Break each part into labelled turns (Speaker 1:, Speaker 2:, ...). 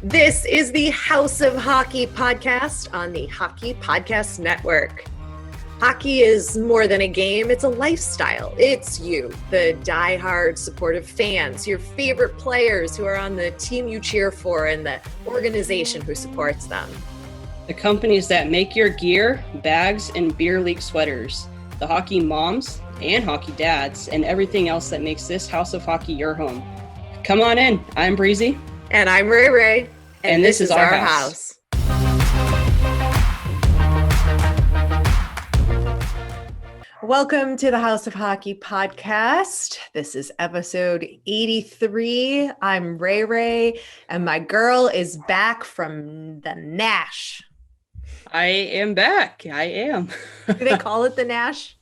Speaker 1: This is the House of Hockey podcast on the Hockey Podcast Network. Hockey is more than a game, it's a lifestyle. It's you, the diehard supportive fans, your favorite players who are on the team you cheer for, and the organization who supports them.
Speaker 2: The companies that make your gear, bags, and beer league sweaters. The hockey moms and hockey dads, and everything else that makes this House of Hockey your home. Come on in. I'm Breezy.
Speaker 1: And I'm Rae Rae.
Speaker 2: And this is our house.
Speaker 1: Welcome to the House of Hockey podcast. This is episode 83. I'm Rae Rae, and my girl is back from the Nash.
Speaker 2: I am back. I am.
Speaker 1: Do they call it the Nash?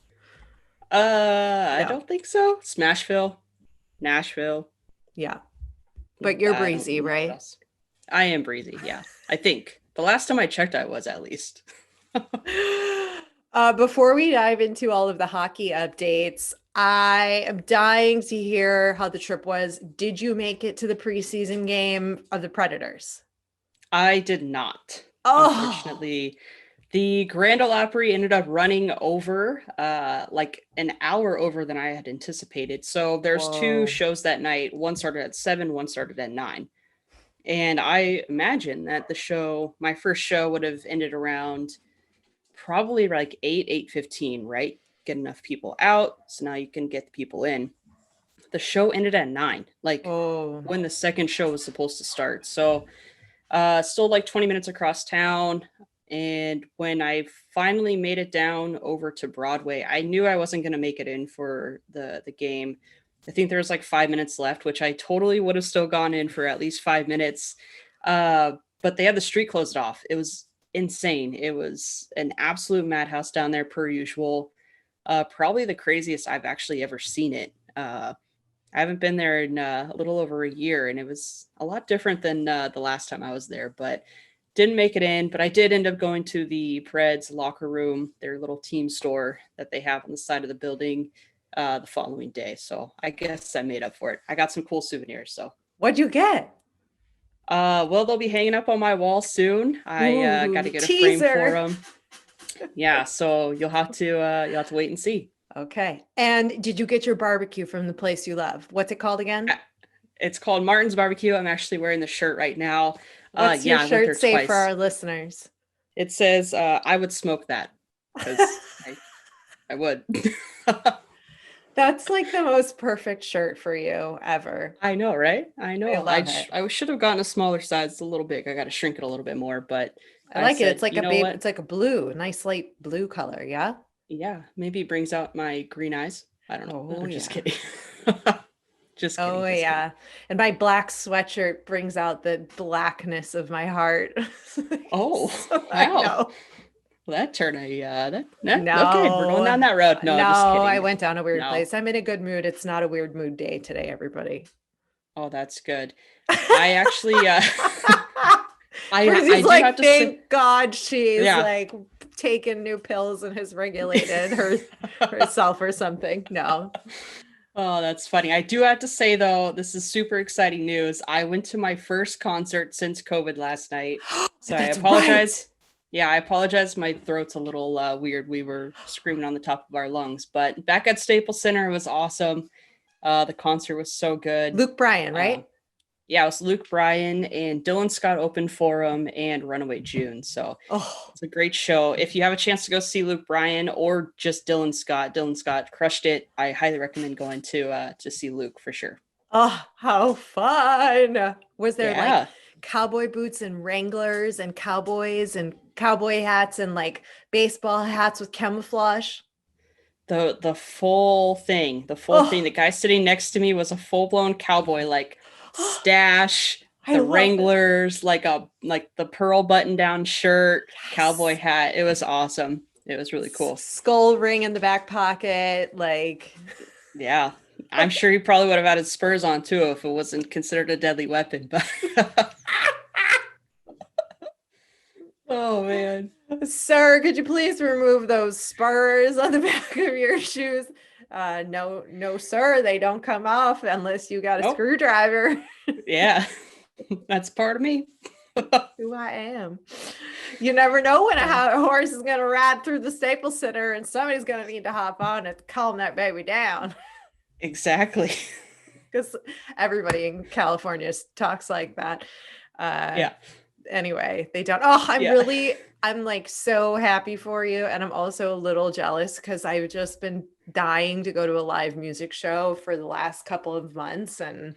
Speaker 2: I don't think so. Smashville, Nashville.
Speaker 1: Yeah. But you're Breezy, right?
Speaker 2: I am Breezy, yeah. I think. The last time I checked, I was at least.
Speaker 1: Before we dive into all of the hockey updates, I am dying to hear how the trip was. Did you make it to the preseason game of the Predators?
Speaker 2: I did not.
Speaker 1: Oh.
Speaker 2: Unfortunately, the Grand Ole Opry ended up running over, like an hour over than I had anticipated. So there's two shows that night. One started at 7, one started at 9. And I imagine that my first show would have ended around probably like 8:15, right? Get enough people out, so now you can get the people in. The show ended at 9, when the second show was supposed to start. So still like 20 minutes across town. And when I finally made it down over to Broadway, I knew I wasn't going to make it in for the game. I think there was like 5 minutes left, which I totally would have still gone in for at least 5 minutes. But they had the street closed off. It was insane. It was an absolute madhouse down there per usual. Probably the craziest I've actually ever seen it. I haven't been there in a little over a year, and it was a lot different than the last time I was there, but didn't make it in. But I did end up going to the Preds locker room, their little team store that they have on the side of the building, the following day. So I guess I made up for it. I got some cool souvenirs. So
Speaker 1: what'd you get?
Speaker 2: Well, they'll be hanging up on my wall soon. I got to get a frame for them. Yeah, so you'll have to wait and see.
Speaker 1: Okay. And did you get your barbecue from the place you love? What's it called again?
Speaker 2: It's called Martin's Barbecue. I'm actually wearing the shirt right now.
Speaker 1: What's your shirt say twice for our listeners?
Speaker 2: It says, I would smoke that, because I would.
Speaker 1: That's like the most perfect shirt for you ever.
Speaker 2: I know, right? I know.
Speaker 1: I
Speaker 2: should have gotten a smaller size. It's a little big. I got to shrink it a little bit more, but
Speaker 1: I like it. It's like it's like a blue, a nice light blue color. Yeah.
Speaker 2: Yeah. Maybe it brings out my green eyes. I don't know. I'm just kidding. Just kidding.
Speaker 1: Oh, yeah. And my black sweatshirt brings out the blackness of my heart.
Speaker 2: Oh,
Speaker 1: so,
Speaker 2: wow.
Speaker 1: I know.
Speaker 2: Well, that turned
Speaker 1: No,
Speaker 2: okay, we're going down that road. No, just kidding.
Speaker 1: I went down a weird place. I'm in a good mood. It's not a weird mood day today, everybody.
Speaker 2: Oh, that's good. I actually, I
Speaker 1: do
Speaker 2: like,
Speaker 1: have to thank God she's like taken new pills and has regulated herself or something. No.
Speaker 2: Oh, that's funny. I do have to say, though, this is super exciting news. I went to my first concert since COVID last night. So I apologize. Right. Yeah, I apologize. My throat's a little weird. We were screaming on the top of our lungs. But back at Staples Center, it was awesome. The concert was so good.
Speaker 1: Luke Bryan, right?
Speaker 2: Yeah, it was Luke Bryan, and Dylan Scott opened for him, and Runaway June. So it's a great show. If you have a chance to go see Luke Bryan or just Dylan Scott crushed it. I highly recommend going to see Luke for sure.
Speaker 1: Oh, how fun. Was there like cowboy boots and Wranglers and cowboys and cowboy hats and like baseball hats with camouflage?
Speaker 2: The full thing. The guy sitting next to me was a full-blown cowboy, like stash, the Wranglers, like the pearl button-down shirt, cowboy hat. It was awesome. It was really cool.
Speaker 1: Skull ring in the back pocket, like.
Speaker 2: Yeah, I'm sure he probably would have had his spurs on too if it wasn't considered a deadly weapon. But oh man,
Speaker 1: sir, could you please remove those spurs on the back of your shoes? No, sir, they don't come off unless you got a screwdriver.
Speaker 2: Yeah, that's part of me.
Speaker 1: who I am. You never know when a horse is going to ride through the Staples Center and somebody's going to need to hop on and calm that baby down.
Speaker 2: Exactly.
Speaker 1: Because everybody in California talks like that.
Speaker 2: Yeah.
Speaker 1: Anyway, they don't. Oh, I'm like so happy for you. And I'm also a little jealous because I've just been dying to go to a live music show for the last couple of months. And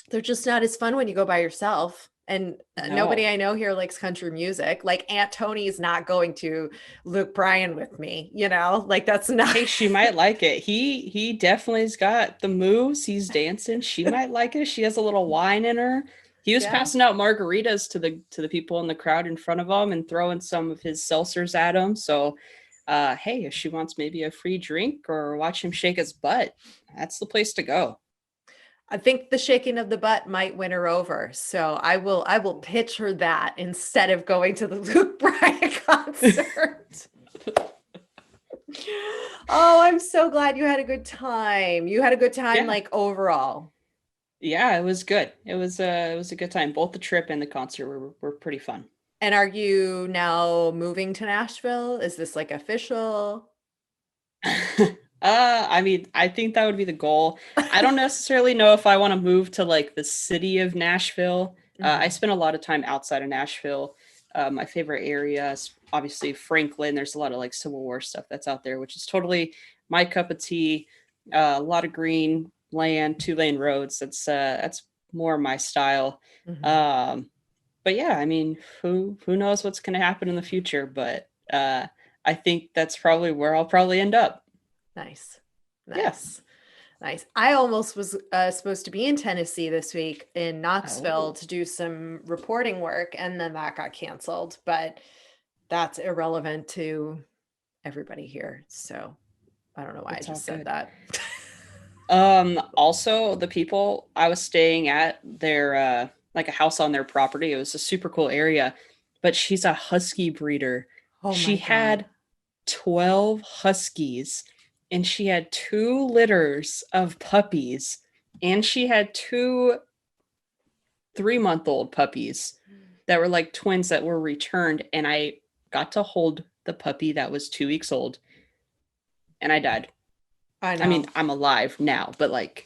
Speaker 1: they're just not as fun when you go by yourself. And nobody I know here likes country music. Like Aunt Tony is not going to Luke Bryan with me, like that's not.
Speaker 2: Hey, she might like it. He definitely's got the moves. He's dancing. She might like it. She has a little wine in her. He was passing out margaritas to the people in the crowd in front of him and throwing some of his seltzers at him. So, hey, if she wants maybe a free drink or watch him shake his butt, that's the place to go.
Speaker 1: I think the shaking of the butt might win her over. So I will pitch her that instead of going to the Luke Bryan concert. Oh, I'm so glad you had a good time. You had a good time, like overall.
Speaker 2: Yeah, it was good. It was a good time. Both the trip and the concert were pretty fun.
Speaker 1: And are you now moving to Nashville? Is this like official?
Speaker 2: I mean, I think that would be the goal. I don't necessarily know if I want to move to like the city of Nashville. I spent a lot of time outside of Nashville. My favorite area is obviously Franklin. There's a lot of like Civil War stuff that's out there, which is totally my cup of tea. A lot of green land, 2-lane roads. That's more my style. But yeah, I mean, who knows what's going to happen in the future? But I think that's probably where I'll probably end up.
Speaker 1: Nice. Yes. Nice. I almost was supposed to be in Tennessee this week in Knoxville to do some reporting work, and then that got canceled, but that's irrelevant to everybody here. So I don't know why I just said that.
Speaker 2: Also, the people I was staying at, their like a house on their property. It was a super cool area, but she's a husky breeder. She had 12 huskies. And she had 2 litters of puppies, and she had 2 3-month-old puppies that were like twins that were returned. And I got to hold the puppy that was 2 weeks old, and I died. I mean, I'm alive now, but like,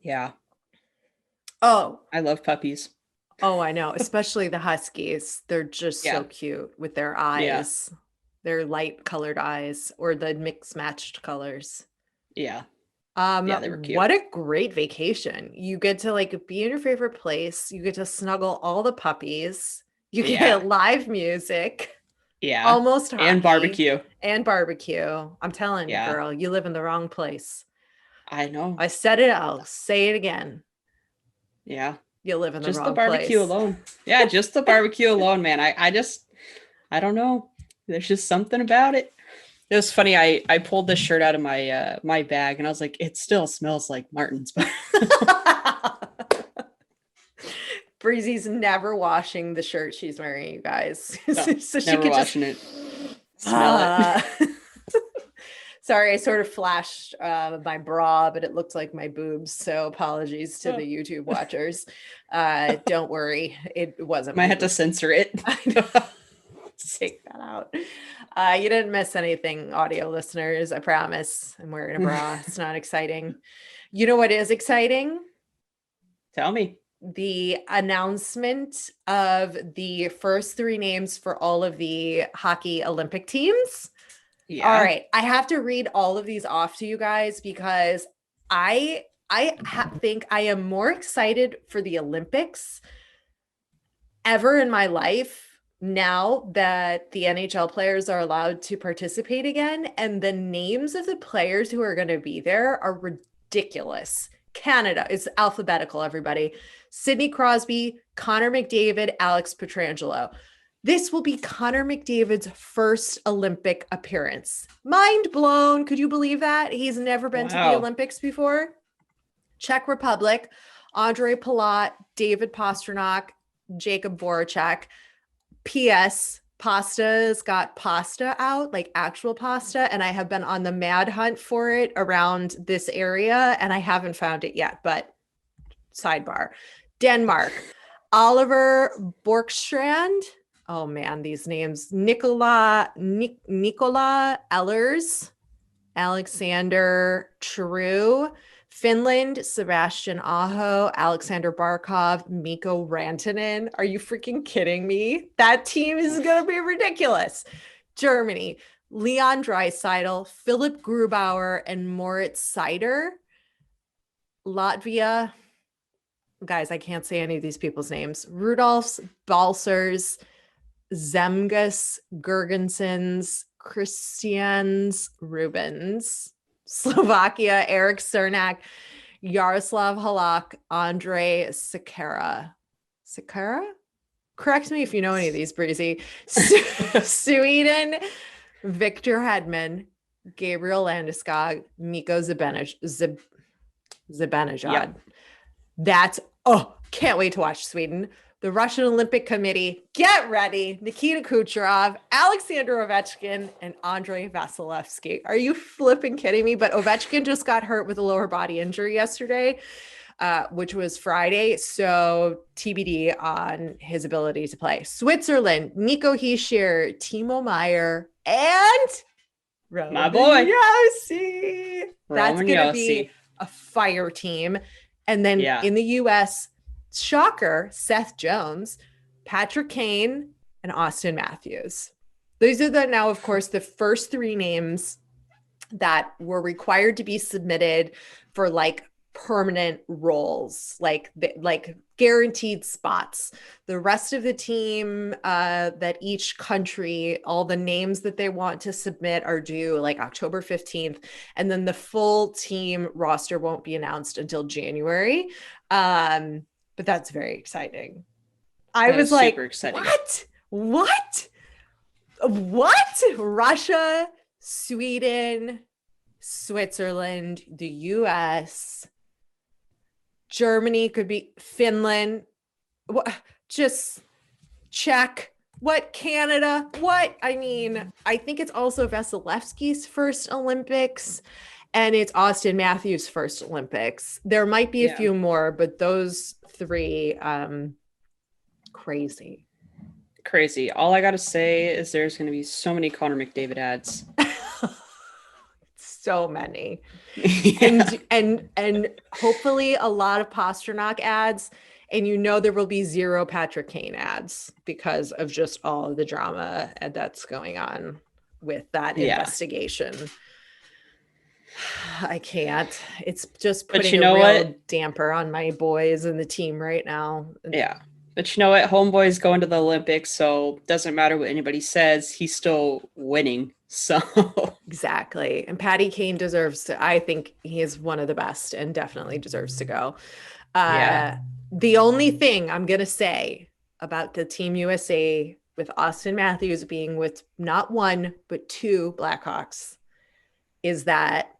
Speaker 2: yeah.
Speaker 1: Oh,
Speaker 2: I love puppies.
Speaker 1: Oh, I know. Especially the huskies. They're just so cute with their eyes. Yeah. Their light colored eyes or the mixed matched colors.
Speaker 2: Yeah.
Speaker 1: They were cute. What a great vacation. You get to like be in your favorite place. You get to snuggle all the puppies. You get live music.
Speaker 2: Yeah.
Speaker 1: Almost hockey.
Speaker 2: And barbecue.
Speaker 1: I'm telling you, girl, you live in the wrong place.
Speaker 2: I know.
Speaker 1: I said it. I'll say it again.
Speaker 2: Yeah.
Speaker 1: You live in the wrong place.
Speaker 2: Just the barbecue alone. Yeah. Just the barbecue alone, man. I don't know. There's just something about it. It was funny. I pulled this shirt out of my my bag, and I was like, it still smells like Martin's.
Speaker 1: Breezy's never washing the shirt she's wearing, you guys.
Speaker 2: No, so she never washing it.
Speaker 1: Smell it. Sorry, I sort of flashed my bra, but it looked like my boobs. So apologies to the YouTube watchers. Don't worry, it wasn't.
Speaker 2: Might have to censor it.
Speaker 1: Take that out. You didn't miss anything, audio listeners. I promise. I'm wearing a bra. It's not exciting. You know what is exciting?
Speaker 2: Tell me.
Speaker 1: The announcement of the first 3 names for all of the hockey Olympic teams. Yeah. All right. I have to read all of these off to you guys because I think I am more excited for the Olympics ever in my life now that the NHL players are allowed to participate again. And the names of the players who are going to be there are ridiculous. Canada is alphabetical, everybody. Sidney Crosby, Connor McDavid, Alex Pietrangelo. This will be Connor McDavid's first Olympic appearance. Mind blown. Could you believe that? He's never been to the Olympics before. Czech Republic, Andre Palat, David Pastrnak, Jacob Voracek. P.S. Pasta's got pasta out, like actual pasta, and I have been on the mad hunt for it around this area, and I haven't found it yet, but sidebar. Denmark. Oliver Borkstrand. Oh man, these names. Nikola Ehlers, Alexander True, Finland, Sebastian Aho, Alexander Barkov, Mikko Rantanen. Are you freaking kidding me? That team is going to be ridiculous. Germany, Leon Draisaitl, Philip Grubauer, and Moritz Seider. Latvia, guys, I can't say any of these people's names. Rudolphs, Balsers, Zemgus, Gergensons, Christians, Rubens. Slovakia, Eric Cernak, Yaroslav Halak, Andre Sekera. Sekera? Correct me if you know any of these, Breezy. Sweden, Victor Hedman, Gabriel Landeskog, Miko Zibanejad.
Speaker 2: Yep.
Speaker 1: That's, can't wait to watch Sweden. The Russian Olympic Committee, get ready. Nikita Kucherov, Alexander Ovechkin, and Andrei Vasilevsky. Are you flipping kidding me? But Ovechkin just got hurt with a lower body injury yesterday, which was Friday. So TBD on his ability to play. Switzerland, Nico Hischier, Timo Meyer, and
Speaker 2: my boy
Speaker 1: Yossi. That's going to be a fire team. And then in the US, shocker, Seth Jones, Patrick Kane, and Austin Matthews. These are now, of course, the first three names that were required to be submitted for like permanent roles, like guaranteed spots. The rest of the team, that each country, all the names that they want to submit are due like October 15th. And then the full team roster won't be announced until January. But that's very exciting. I was like, super exciting. What? Russia, Sweden, Switzerland, the US, Germany, could be Finland, just Czech, Canada, I mean, I think it's also Vasilevsky's first Olympics. And it's Austin Matthews' first Olympics. There might be a few more, but those three, crazy.
Speaker 2: All I got to say is there's going to be so many Connor McDavid ads.
Speaker 1: So many. Yeah. And hopefully a lot of Pasternak ads. And there will be zero Patrick Kane ads because of just all of the drama that's going on with that investigation. I can't. It's just putting a real damper on my boys and the team right now.
Speaker 2: Yeah. But you know what? Homeboy's going to the Olympics, so doesn't matter what anybody says. He's still winning. So
Speaker 1: exactly. And Patty Kane deserves to. I think he is one of the best and definitely deserves to go. The only thing I'm going to say about the Team USA with Austin Matthews being with not one, but two Blackhawks is that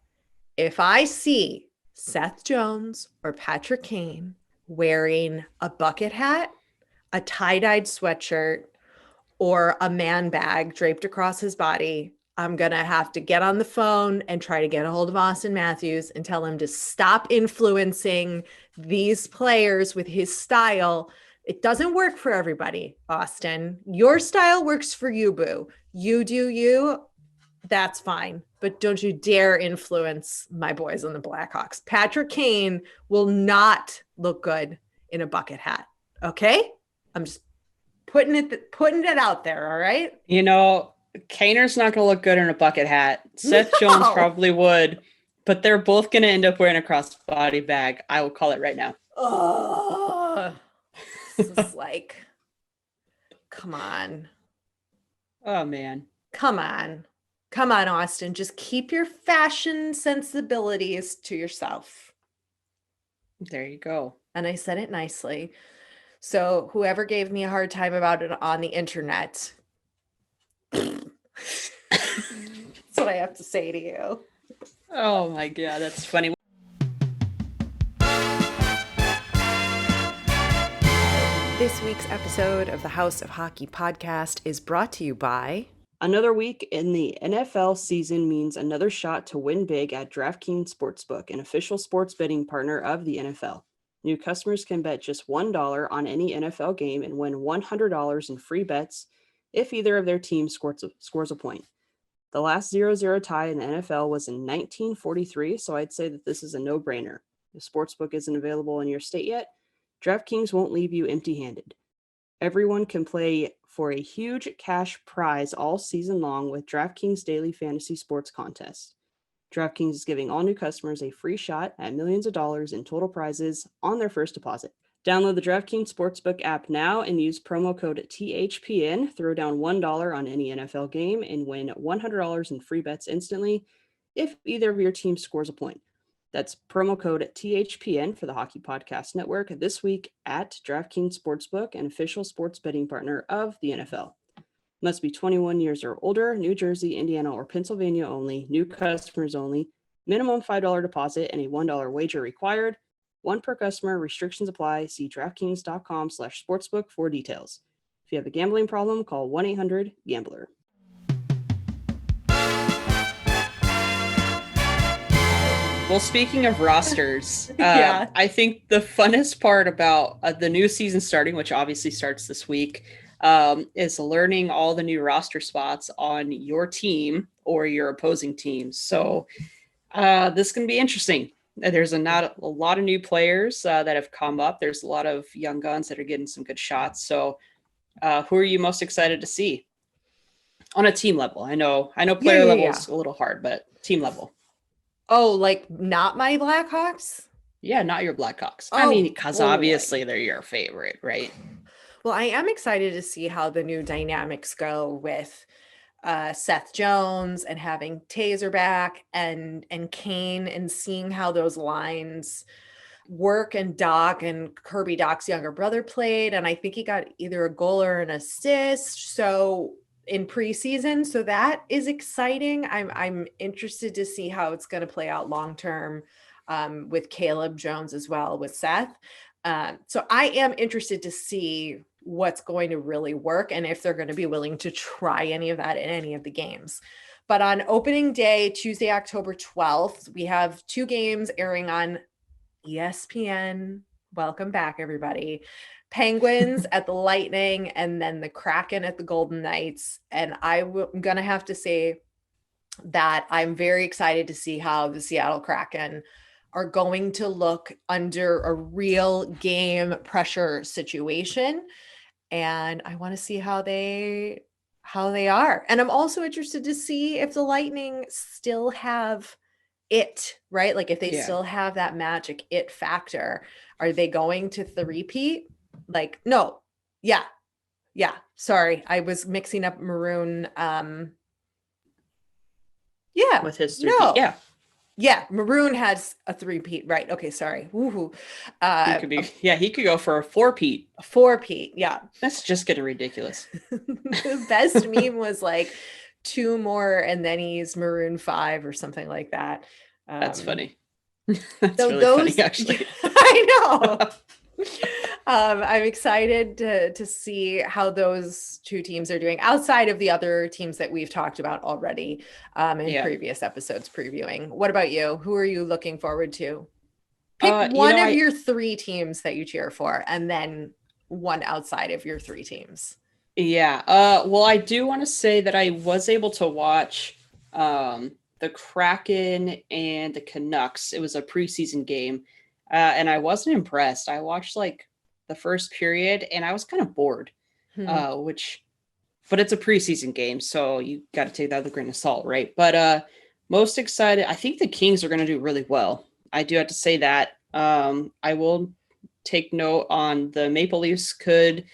Speaker 1: if I see Seth Jones or Patrick Kane wearing a bucket hat, a tie-dyed sweatshirt, or a man bag draped across his body, I'm going to have to get on the phone and try to get a hold of Austin Matthews and tell him to stop influencing these players with his style. It doesn't work for everybody, Austin. Your style works for you, boo. You do you. That's fine. But don't you dare influence my boys on the Blackhawks. Patrick Kane will not look good in a bucket hat. Okay? I'm just putting it out there, all right?
Speaker 2: Kaner's not going to look good in a bucket hat. Seth Jones probably would, but they're both going to end up wearing a crossbody bag. I will call it right now.
Speaker 1: Oh, this is like, come on.
Speaker 2: Oh, man.
Speaker 1: Come on, Austin. Just keep your fashion sensibilities to yourself.
Speaker 2: There you go.
Speaker 1: And I said it nicely. So whoever gave me a hard time about it on the internet, that's what I have to say to you.
Speaker 2: Oh my God, that's funny.
Speaker 1: This week's episode of the House of Hockey podcast is brought to you by...
Speaker 2: Another week in the NFL season means another shot to win big at Draftkings Sportsbook, an official sports betting partner of the NFL. New customers can bet just $1 on any NFL game and win $100 in free bets if either of their teams scores a point. The last 0-0 tie in the NFL was in 1943, so I'd say that this is a no-brainer. If Sportsbook isn't available in your state yet, DraftKings won't leave you empty-handed. Everyone can play for a huge cash prize all season long with DraftKings Daily Fantasy Sports Contest. DraftKings is giving all new customers a free shot at millions of dollars in total prizes on their first deposit. Download the DraftKings Sportsbook app now and use promo code THPN. Throw down $1 on any NFL game and win $100 in free bets instantly if either of your teams scores a point. That's promo code THPN for the Hockey Podcast Network this week at DraftKings Sportsbook, an official sports betting partner of the NFL. Must be 21 years or older, New Jersey, Indiana, or Pennsylvania only, new customers only, minimum $5 deposit and a $1 wager required. One per customer, restrictions apply. See DraftKings.com/sportsbook for details. If you have a gambling problem, call 1-800-GAMBLER. Well, speaking of rosters, I think the funnest part about the new season starting, which obviously starts this week, is learning all the new roster spots on your team or your opposing team. So this can be interesting. There's a lot of new players that have come up. There's a lot of young guns that are getting some good shots. So who are you most excited to see on a team level? I know player level is a little hard, but team level.
Speaker 1: Oh, like not my Blackhawks?
Speaker 2: Yeah, not your Blackhawks. I mean, because obviously they're your favorite, right?
Speaker 1: Well, I am excited to see how the new dynamics go with Seth Jones and having Taser back and Kane, and seeing how those lines work, and Doc and Kirby Doc's younger brother played. And I think he got either a goal or an assist. So in preseason. So that is exciting. I'm interested to see how it's going to play out long-term with Caleb Jones as well with Seth. So I am interested to see what's going to really work and if they're going to be willing to try any of that in any of the games. But on opening day, Tuesday, October 12th, we have 2 games airing on ESPN. Welcome back, everybody. Penguins at the Lightning, and then the Kraken at the Golden Knights. And I'm going to have to say that I'm very excited to see how the Seattle Kraken are going to look under a real game pressure situation. And I want to see how they are. And I'm also interested to see if the Lightning still have it, right? Like if they still have that magic it factor. Are they going to three-peat? Like, no. Yeah. Sorry. I was mixing up Maroon.
Speaker 2: With his three-peat.
Speaker 1: Yeah, Maroon has a 3-peat, right? Okay, sorry. Woohoo.
Speaker 2: He could go for a 4-peat.
Speaker 1: A 4-peat, yeah.
Speaker 2: That's just getting ridiculous.
Speaker 1: The best meme was like 2 more and then he's Maroon 5 or something like that.
Speaker 2: That's funny. That's really funny, actually.
Speaker 1: I know. I'm excited to see how those 2 teams are doing outside of the other teams that we've talked about already in previous episodes previewing. What about you? Who are you looking forward to? Pick one of your 3 teams that you cheer for, and then one outside of your 3 teams.
Speaker 2: Yeah. Well, I do want to say that I was able to watch the Kraken and the Canucks. It was a preseason game. And I wasn't impressed. I watched like the first period and I was kind of bored, but it's a preseason game. So you got to take that with a grain of salt, right? But most excited, I think the Kings are going to do really well. I do have to say that. I will take note on the Maple Leafs could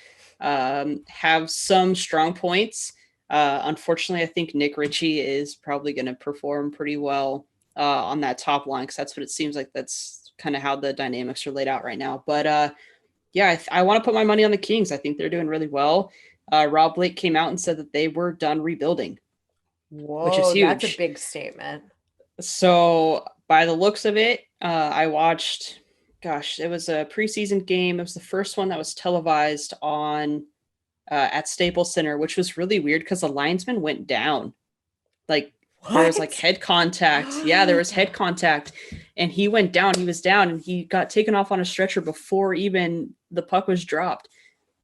Speaker 2: have some strong points. Unfortunately, I think Nick Ritchie is probably going to perform pretty well on that top line, because that's what it seems like. That's kind of how the dynamics are laid out right now. But I want to put my money on the Kings. I think they're doing really well. Rob Blake came out and said that they were done rebuilding.
Speaker 1: Whoa,
Speaker 2: which is huge.
Speaker 1: That's a big statement.
Speaker 2: So by the looks of it, I watched, it was a preseason game. It was the first one that was televised on at Staples Center, which was really weird because the linesman went down. Like, There was like head contact. Yeah, there was head contact. And he went down. He was down and he got taken off on a stretcher before even the puck was dropped.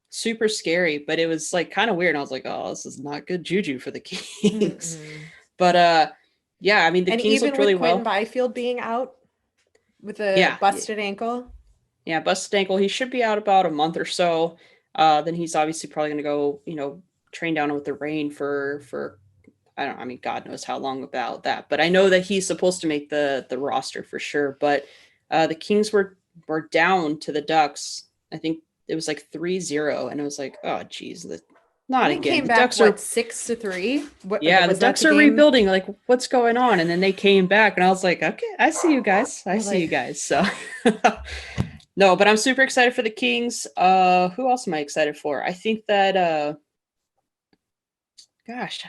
Speaker 2: Super scary, but it was like kind of weird. And I was like, oh, this is not good juju for the Kings. But yeah, I mean, the Kings looked really well.
Speaker 1: And even with Quentin Byfield being out with a busted ankle.
Speaker 2: Yeah, busted ankle. He should be out about a month or so. Then he's obviously probably going to go, train down with the Rain for God knows how long about that. But I know that he's supposed to make the roster for sure. But the Kings were down to the Ducks. I think it was like 3-0, and it was like, oh geez, not again.
Speaker 1: Came back, Ducks are 6-3.
Speaker 2: The Ducks are rebuilding. Like, what's going on? And then they came back, and I was like, okay, I see you guys. So no, but I'm super excited for the Kings. Who else am I excited for? I think that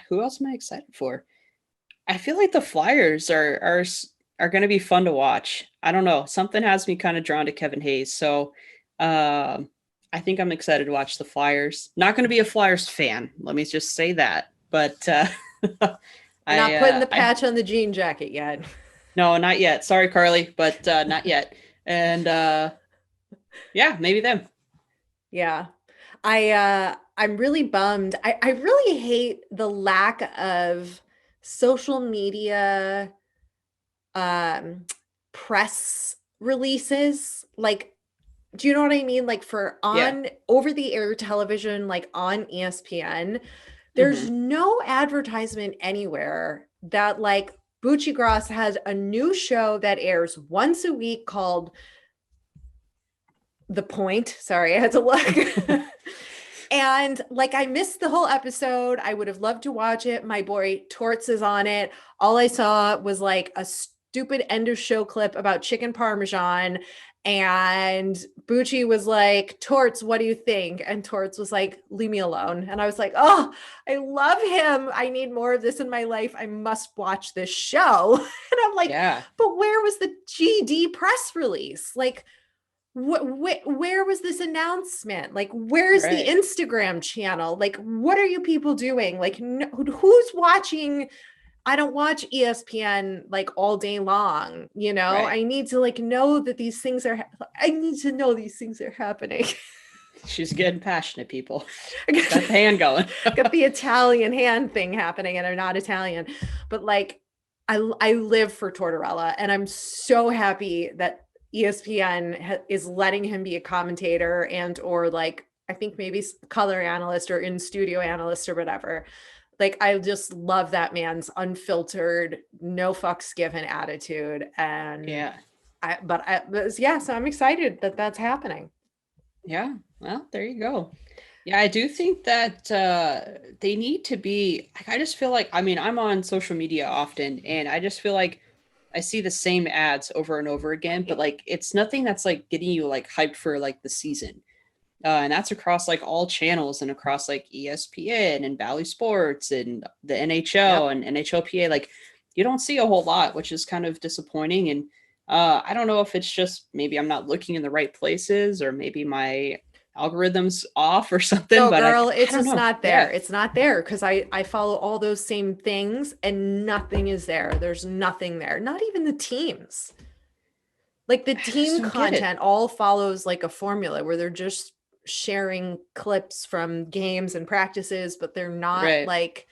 Speaker 2: who else am I excited for? I feel like the Flyers are going to be fun to watch. I don't know. Something has me kind of drawn to Kevin Hayes. So I think I'm excited to watch the Flyers. Not going to be a Flyers fan. Let me just say that. But
Speaker 1: not putting the patch on the jean jacket yet.
Speaker 2: No, not yet. Sorry, Carly, but not yet. And yeah, maybe them.
Speaker 1: Yeah. I'm really bummed. I really hate the lack of social media press releases. Like, do you know what I mean? Like for over the air television, like on ESPN, there's no advertisement anywhere that like Bucci Gross has a new show that airs once a week called The Point. Sorry, I had to look. And like, I missed the whole episode. I would have loved to watch it. My boy Torts is on it. All I saw was like a stupid end of show clip about chicken Parmesan. And Bucci was like, Torts, what do you think? And Torts was like, leave me alone. And I was like, oh, I love him. I need more of this in my life. I must watch this show. And I'm like, but where was the GD press release? Like, where was this announcement? Like, where's the Instagram channel? Like, what are you people doing? Like, who's watching? I don't watch ESPN like all day long, I need to like know that these things are, I need to know these things are happening.
Speaker 2: She's getting passionate, people. Got the hand going.
Speaker 1: Got the Italian hand thing happening, and I'm not Italian, but like, I live for Tortorella, and I'm so happy that ESPN is letting him be a commentator or like, I think maybe color analyst or in studio analyst or whatever. Like, I just love that man's unfiltered, no fucks given attitude. And so I'm excited that that's happening.
Speaker 2: Yeah. Well, there you go. Yeah. I do think that they need to be, I just feel like, I'm on social media often, and I just feel like I see the same ads over and over again, but like, it's nothing that's like getting you like hyped for like the season. And that's across like all channels and across like ESPN and Bally Sports and the NHL and NHLPA. Like, you don't see a whole lot, which is kind of disappointing. And I don't know if it's just maybe I'm not looking in the right places, or maybe my algorithm's off or something.
Speaker 1: No,
Speaker 2: but
Speaker 1: girl, it's just not there. It's not there because I follow all those same things and nothing is there. There's nothing there. Not even the teams. Like the team content all follows like a formula where they're just sharing clips from games and practices, but they're not like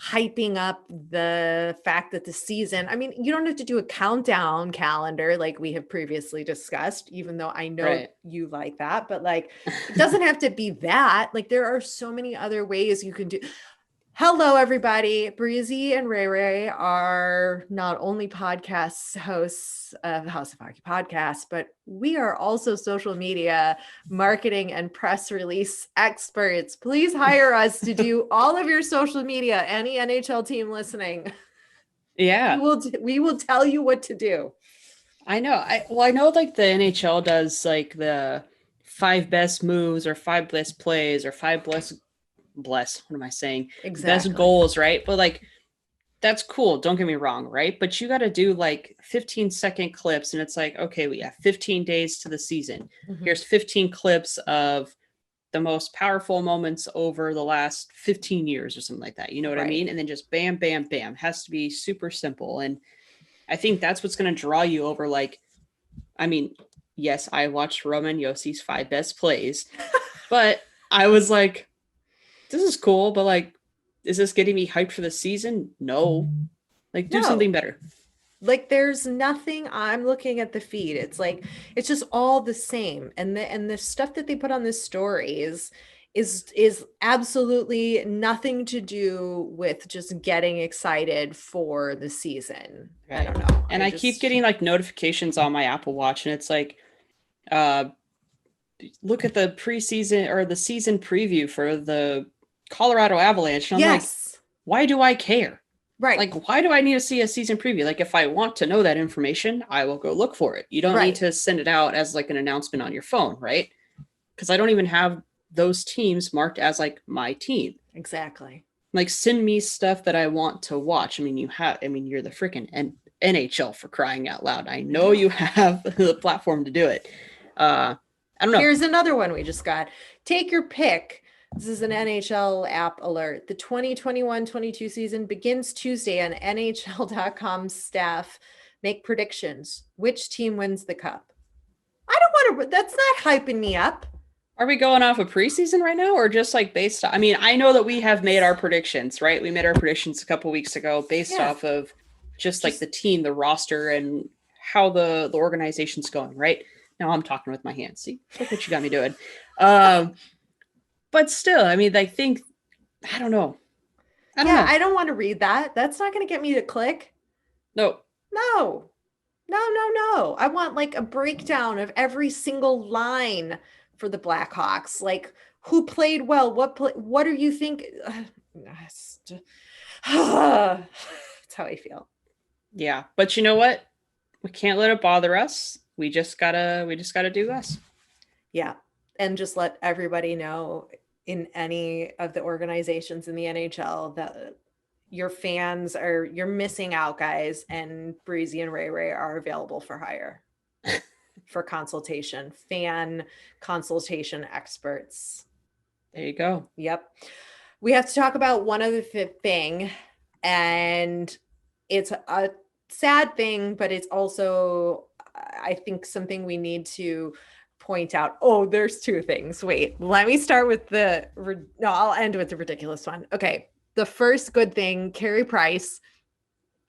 Speaker 1: hyping up the fact that the season, you don't have to do a countdown calendar like we have previously discussed, even though I know you like that, but like, it doesn't have to be that. Like, there are so many other ways you can do. Hello, everybody. Breezy and Rae Rae are not only podcast hosts of the House of Hockey podcast, but we are also social media marketing and press release experts. Please hire us to do all of your social media. Any NHL team listening, we will tell you what to do.
Speaker 2: I know. I know like the NHL does like the 5 best moves or 5 best plays or 5 what am I saying?
Speaker 1: Exactly.
Speaker 2: Best goals, right? But like, that's cool. Don't get me wrong, right? But you got to do like 15-second clips, and it's like, okay, we have 15 days to the season. Here's 15 clips of the most powerful moments over the last 15 years or something like that. You know what I mean? And then just bam, bam, bam. Has to be super simple. And I think that's what's going to draw you over. Like, I mean, yes, I watched Roman Yossi's 5 best plays, but I was like, this is cool, but like, is this getting me hyped for the season? No. Like, do something better.
Speaker 1: Like, there's nothing. I'm looking at the feed. It's like, it's just all the same. And the stuff that they put on this story is absolutely nothing to do with just getting excited for the season. Right. I don't know.
Speaker 2: And I keep getting like notifications on my Apple Watch, and it's like, look at the preseason or the season preview for the Colorado Avalanche. And I'm like, why do I care?
Speaker 1: Right.
Speaker 2: Like, why do I need to see a season preview? Like, if I want to know that information, I will go look for it. You don't need to send it out as like an announcement on your phone, right? Because I don't even have those teams marked as like my team.
Speaker 1: Exactly.
Speaker 2: Like, send me stuff that I want to watch. I mean, you're the freaking NHL, for crying out loud. I know you have the platform to do it. I don't know.
Speaker 1: Here's another one we just got. Take your pick. This is an NHL App Alert. The 2021-22 season begins Tuesday on NHL.com staff. Make predictions. Which team wins the cup? I don't want to, that's not hyping me up.
Speaker 2: Are we going off of preseason right now, or just like based on, I mean, I know that we have made our predictions, right? We made our predictions a couple weeks ago based off of just like the team, the roster, and how the organization's going, right? Now I'm talking with my hands. See, look what you got me doing. But still, I mean, I think, I don't know. I don't know.
Speaker 1: I don't want to read that. That's not going to get me to click.
Speaker 2: No.
Speaker 1: I want like a breakdown of every single line for the Blackhawks. Like, who played well? What do you think? That's how I feel.
Speaker 2: Yeah. But you know what? We can't let it bother us. We just gotta do us.
Speaker 1: Yeah. And just let everybody know in any of the organizations in the NHL that your fans you're missing out, guys, and Breezy and Rae Rae are available for hire for consultation, fan consultation experts.
Speaker 2: There you go.
Speaker 1: Yep. We have to talk about one other thing, and it's a sad thing, but it's also, I think, something we need to point out. Oh, there's two things. Wait, let me start with I'll end with the ridiculous one. Okay. The first good thing, Carey Price.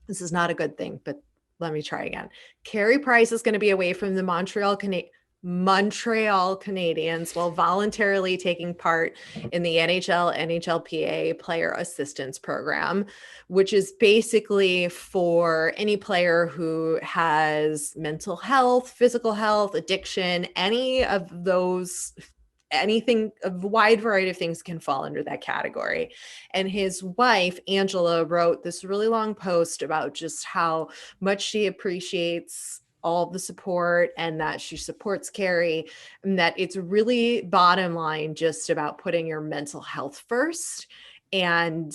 Speaker 1: This is not a good thing, but let me try again. Carey Price is going to be away from the Montreal Canadiens while voluntarily taking part in the NHLPA Player Assistance Program, which is basically for any player who has mental health, physical health, addiction, any of those. Anything, a wide variety of things can fall under that category. And his wife, Angela, wrote this really long post about just how much she appreciates all the support and that she supports Carey, and that it's really bottom line just about putting your mental health first and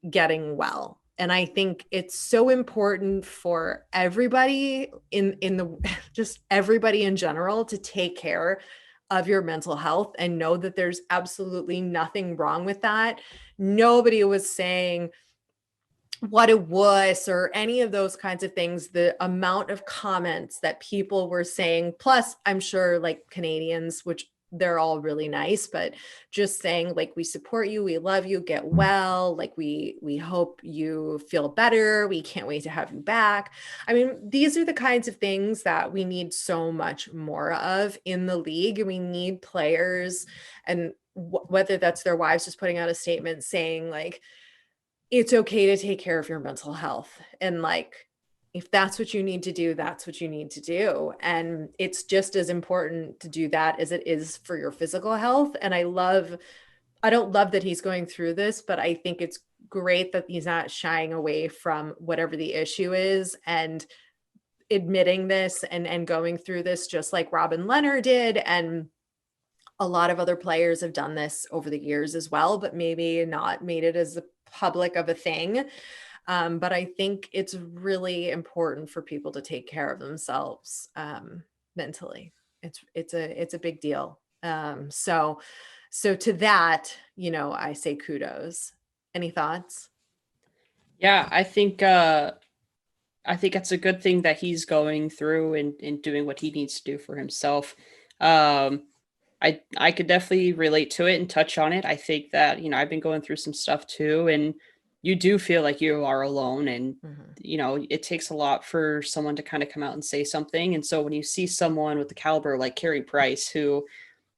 Speaker 1: getting well. And I think it's so important for everybody in the just everybody in general to take care of your mental health and know that there's absolutely nothing wrong with that. Nobody was saying what a wuss or any of those kinds of things. The amount of comments that people were saying, plus I'm sure like Canadians, which they're all really nice, but just saying like, we support you, we love you, get well, like we hope you feel better, we can't wait to have you back. I mean, these are the kinds of things that we need so much more of in the league. We need players, and whether that's their wives just putting out a statement saying like, it's okay to take care of your mental health, and like, if that's what you need to do, that's what you need to do. And it's just as important to do that as it is for your physical health. And I don't love that he's going through this, but I think it's great that he's not shying away from whatever the issue is and admitting this and going through this, just like Robin Lehner did. And a lot of other players have done this over the years as well, but maybe not made it as public of a thing. But I think it's really important for people to take care of themselves mentally. It's a big deal. So So to that, I say kudos. Any thoughts?
Speaker 2: Yeah, I think it's a good thing that he's going through and doing what he needs to do for himself. I could definitely relate to it and touch on it. I think that, I've been going through some stuff too, and you do feel like you are alone, and it takes a lot for someone to kind of come out and say something. And so when you see someone with the caliber like Carey Price, who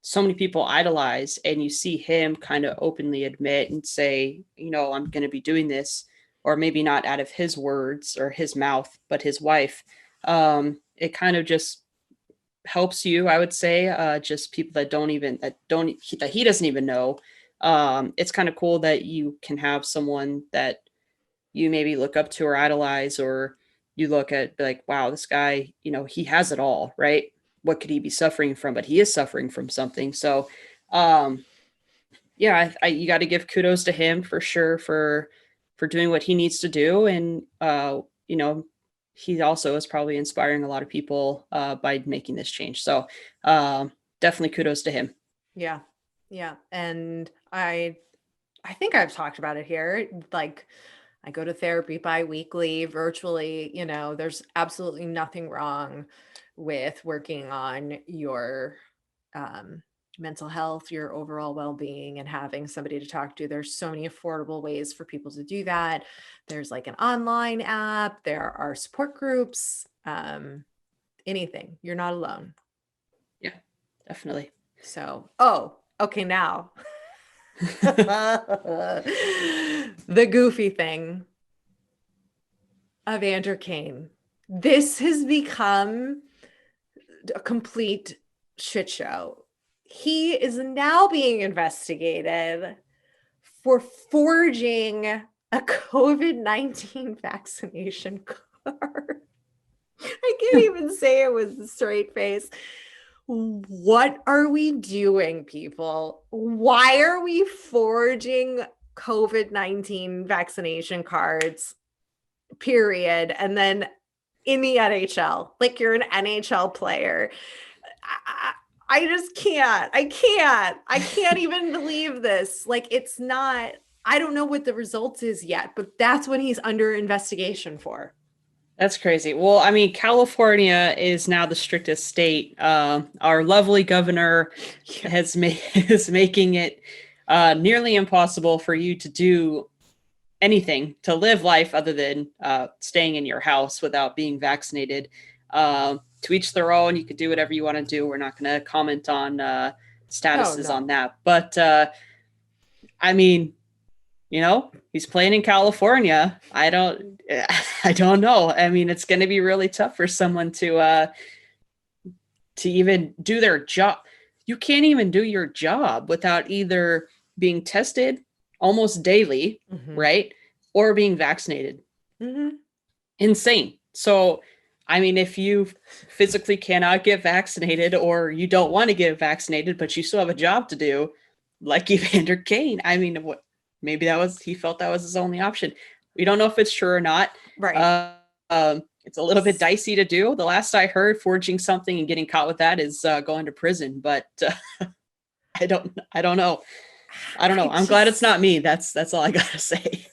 Speaker 2: so many people idolize, and you see him kind of openly admit and say, I'm going to be doing this, or maybe not out of his words or his mouth, but his wife, it kind of just helps you, I would say, just people that he doesn't even know. It's kind of cool that you can have someone that you maybe look up to or idolize, or you look at like, wow, this guy, he has it all, right? What could he be suffering from? But he is suffering from something. So, yeah, you got to give kudos to him for sure for doing what he needs to do, and he also is probably inspiring a lot of people by making this change. So, definitely kudos to him.
Speaker 1: Yeah, and I think I've talked about it here. Like, I go to therapy bi-weekly, virtually. There's absolutely nothing wrong with working on your mental health, your overall well-being, and having somebody to talk to. There's so many affordable ways for people to do that. There's like an online app, there are support groups, anything. You're not alone.
Speaker 2: Yeah, definitely.
Speaker 1: So, okay, now the goofy thing of Andrew Kane. This has become a complete shit show. He is now being investigated for forging a COVID-19 vaccination card. I can't even say it with a straight face. What are we doing, people? Why are we forging COVID-19 vaccination cards, period? And then in the NHL, like you're an NHL player. I just can't. I can't even believe this. Like, it's not, I don't know what the results is yet, but that's what he's under investigation for.
Speaker 2: That's crazy. Well, I mean, California is now the strictest state. Our lovely governor is making it nearly impossible for you to do anything, to live life other than staying in your house without being vaccinated. To each their own. You could do whatever you want to do. We're not going to comment on statuses on that. But I mean, he's playing in California. I don't know. I mean, it's going to be really tough for someone to even do their job. You can't even do your job without either being tested almost daily, right? Or being vaccinated. Insane. So, I mean, if you physically cannot get vaccinated, or you don't want to get vaccinated, but you still have a job to do, like Evander Kane, I mean, maybe he felt that was his only option. We don't know if it's true or not.
Speaker 1: Right.
Speaker 2: It's a little bit dicey to do. The last I heard, forging something and getting caught with that is going to prison. But I don't know. I don't know. I'm glad it's not me. That's all I gotta say.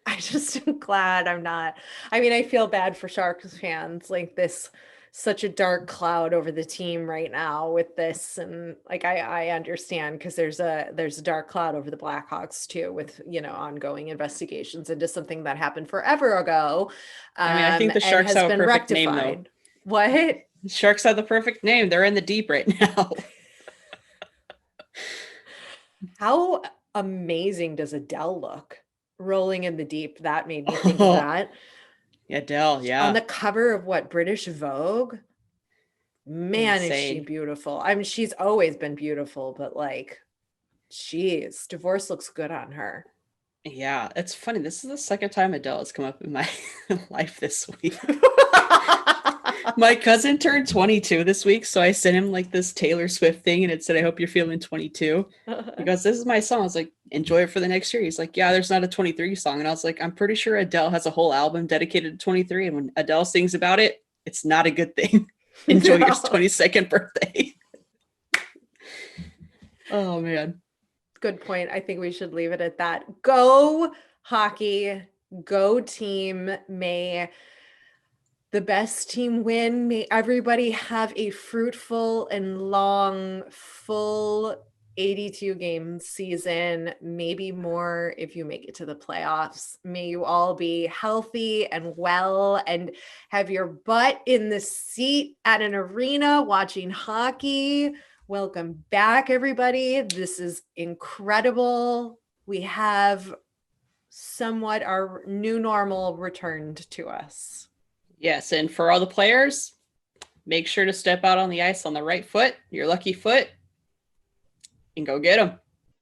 Speaker 1: I just am glad I'm not. I mean, I feel bad for Sharks fans. Like, this, such a dark cloud over the team right now with this, and like I understand, because there's a dark cloud over the Blackhawks too, with ongoing investigations into something that happened forever ago.
Speaker 2: I mean, I think the Sharks have a perfect name, though.
Speaker 1: What?
Speaker 2: Sharks have the perfect name. They're in the deep right now.
Speaker 1: How amazing does Adele look rolling in the deep? That made me think of that.
Speaker 2: Adele, yeah.
Speaker 1: On the cover of what, British Vogue? Man,
Speaker 2: Insane.
Speaker 1: Is she beautiful. I mean, she's always been beautiful, but like, geez, divorce looks good on her.
Speaker 2: Yeah, it's funny. This is the second time Adele has come up in my life this week. My cousin turned 22 this week, so I sent him like this Taylor Swift thing, and it said, "I hope you're feeling 22." He goes, "This is my song." I was like, "Enjoy it for the next year." He's like, "Yeah, there's not a 23 song." And I was like, "I'm pretty sure Adele has a whole album dedicated to 23, and when Adele sings about it, it's not a good thing." Enjoy your 22nd birthday. Oh man.
Speaker 1: Good point. I think we should leave it at that. Go hockey, go team. May the best team win. May everybody have a fruitful and long, full 82 game season, maybe more if you make it to the playoffs. May you all be healthy and well and have your butt in the seat at an arena watching hockey. Welcome back, everybody. This is incredible. We have somewhat our new normal returned to us.
Speaker 2: Yes, and for all the players, make sure to step out on the ice on the right foot, your lucky foot, and go get them.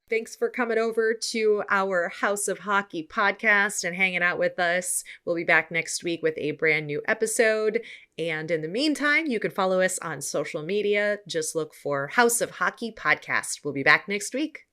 Speaker 1: Thanks for coming over to our House of Hockey podcast and hanging out with us. We'll be back next week with a brand new episode. And in the meantime, you can follow us on social media. Just look for House of Hockey podcast. We'll be back next week.